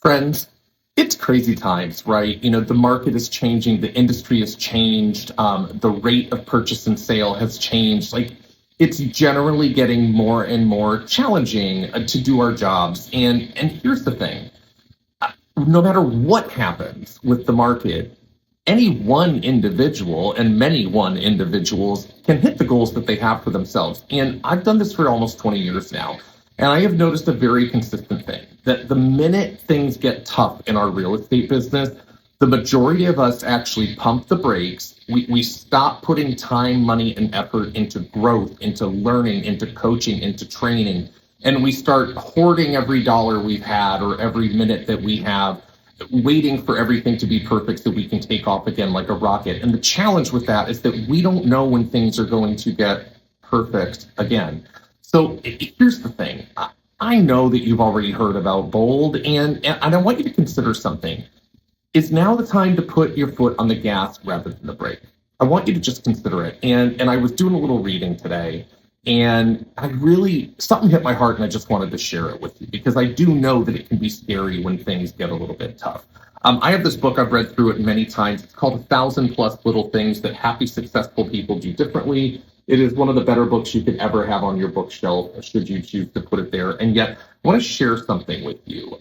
Friends, it's crazy times, right? The market is changing, the industry has changed, the rate of purchase and sale has changed. It's generally getting more and more challenging to do our jobs. And here's the thing: no matter what happens with the market, any one individual and many one individuals can hit the goals that they have for themselves. And I've done this for almost 20 years now. And I have noticed a very consistent thing that the minute things get tough in our real estate business, the majority of us actually pump the brakes. We stop putting time, money, and effort into growth, into learning, into coaching, into training. And we start hoarding every dollar we've had or every minute that we have, waiting for everything to be perfect so we can take off again like a rocket. And the challenge with that is that we don't know when things are going to get perfect again. So here's the thing. I know that you've already heard about Bold, and I want you to consider something. Is now the time to put your foot on the gas rather than the brake? I want you to just consider it. And I was doing a little reading today, and something hit my heart, and I just wanted to share it with you because I do know that it can be scary when things get a little bit tough. I have this book, I've read through it many times. It's called 1,000+ Little Things That Happy, Successful People Do Differently. It is one of the better books you could ever have on your bookshelf, should you choose to put it there. And yet, I want to share something with you.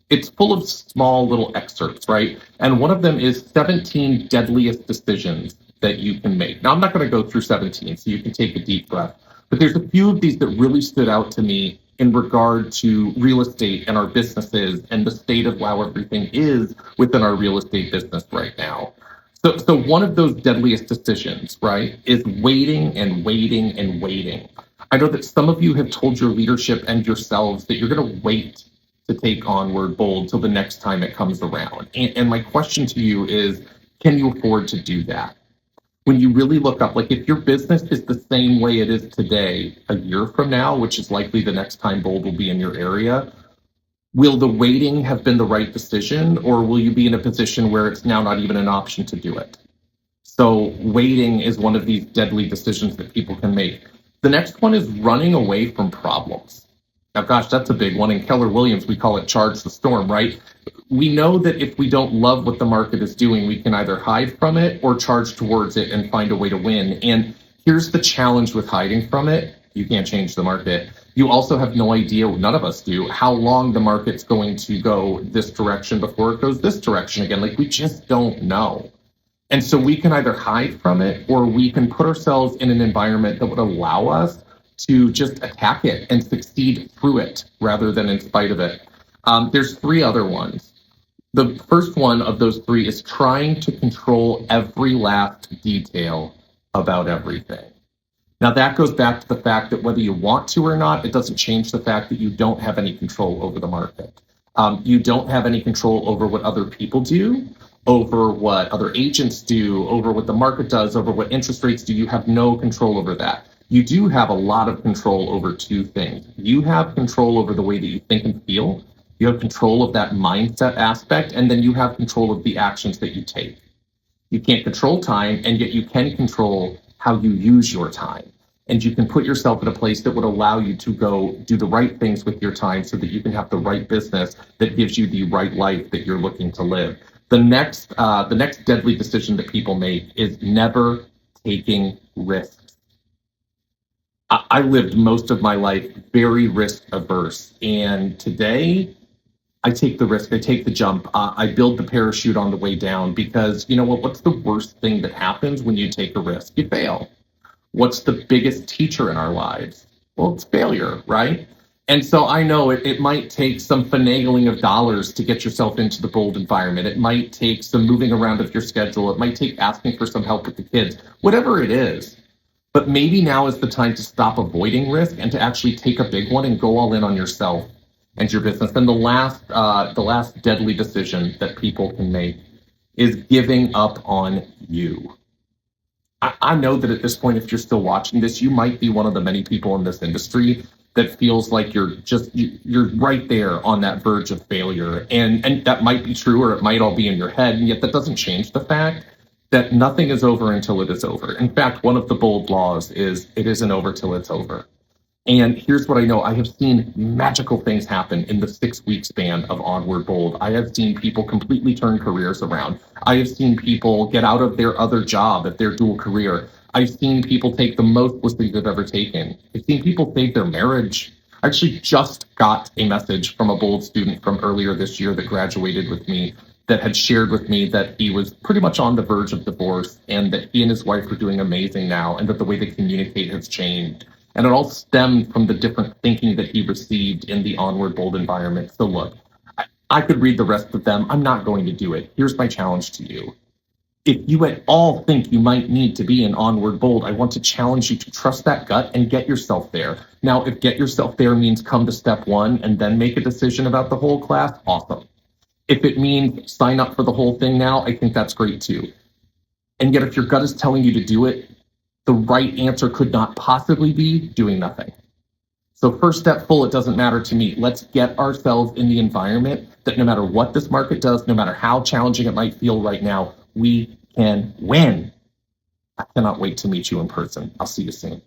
It's full of small little excerpts, right? And one of them is 17 deadliest decisions that you can make. Now, I'm not going to go through 17, so you can take a deep breath. But there's a few of these that really stood out to me in regard to real estate and our businesses and the state of how everything is within our real estate business right now. So one of those deadliest decisions, right, is waiting and waiting and waiting. I know that some of you have told your leadership and yourselves that you're going to wait to take on Word Bold till the next time it comes around. And my question to you is, can you afford to do that? When you really look up, if your business is the same way it is today, a year from now, which is likely the next time Bold will be in your area, will the waiting have been the right decision, or will you be in a position where it's now not even an option to do it? So waiting is one of these deadly decisions that people can make. The next one is running away from problems. Now, gosh, that's a big one. In Keller Williams, we call it charge the storm, right? We know that if we don't love what the market is doing, we can either hide from it or charge towards it and find a way to win. And here's the challenge with hiding from it. You can't change the market. You also have no idea, none of us do, how long the market's going to go this direction before it goes this direction again. We just don't know. And so we can either hide from it or we can put ourselves in an environment that would allow us to just attack it and succeed through it rather than in spite of it. There's three other ones. The first one of those three is trying to control every last detail about everything. Now, that goes back to the fact that whether you want to or not, it doesn't change the fact that you don't have any control over the market. You don't have any control over what other people do, over what other agents do, over what the market does, over what interest rates do. You have no control over that. You do have a lot of control over two things. You have control over the way that you think and feel. You have control of that mindset aspect, and then you have control of the actions that you take. You can't control time, and yet you can control how you use your time. And you can put yourself in a place that would allow you to go do the right things with your time so that you can have the right business that gives you the right life that you're looking to live. The next deadly decision that people make is never taking risks. I lived most of my life very risk averse, and today I take the risk, I take the jump, I build the parachute on the way down because you know what? What's the worst thing that happens when you take a risk? You fail. What's the biggest teacher in our lives? Well, it's failure, right? And so I know it might take some finagling of dollars to get yourself into the Bold environment. It might take some moving around of your schedule. It might take asking for some help with the kids, whatever it is. But maybe now is the time to stop avoiding risk and to actually take a big one and go all in on yourself and your business. And the last deadly decision that people can make is giving up on you. I know that at this point, if you're still watching this, you might be one of the many people in this industry that feels like you're right there on that verge of failure. And that might be true, or it might all be in your head. And yet that doesn't change the fact that nothing is over until it is over. In fact, one of the Bold laws is it isn't over till it's over. And here's what I know. I have seen magical things happen in the 6 week span of Onward Bold. I have seen people completely turn careers around. I have seen people get out of their other job if they're dual career. I've seen people take the most listings they've ever taken. I've seen people save their marriage. I actually just got a message from a Bold student from earlier this year that graduated with me that had shared with me that he was pretty much on the verge of divorce and that he and his wife are doing amazing now and that the way they communicate has changed. And it all stemmed from the different thinking that he received in the Onward Bold environment. So look, I could read the rest of them. I'm not going to do it. Here's my challenge to you. If you at all think you might need to be in Onward Bold, I want to challenge you to trust that gut and get yourself there. Now, if get yourself there means come to step one and then make a decision about the whole class, awesome. If it means sign up for the whole thing now, I think that's great too. And yet, if your gut is telling you to do it, the right answer could not possibly be doing nothing. So first step full, it doesn't matter to me. Let's get ourselves in the environment that no matter what this market does, no matter how challenging it might feel right now, we can win. I cannot wait to meet you in person. I'll see you soon.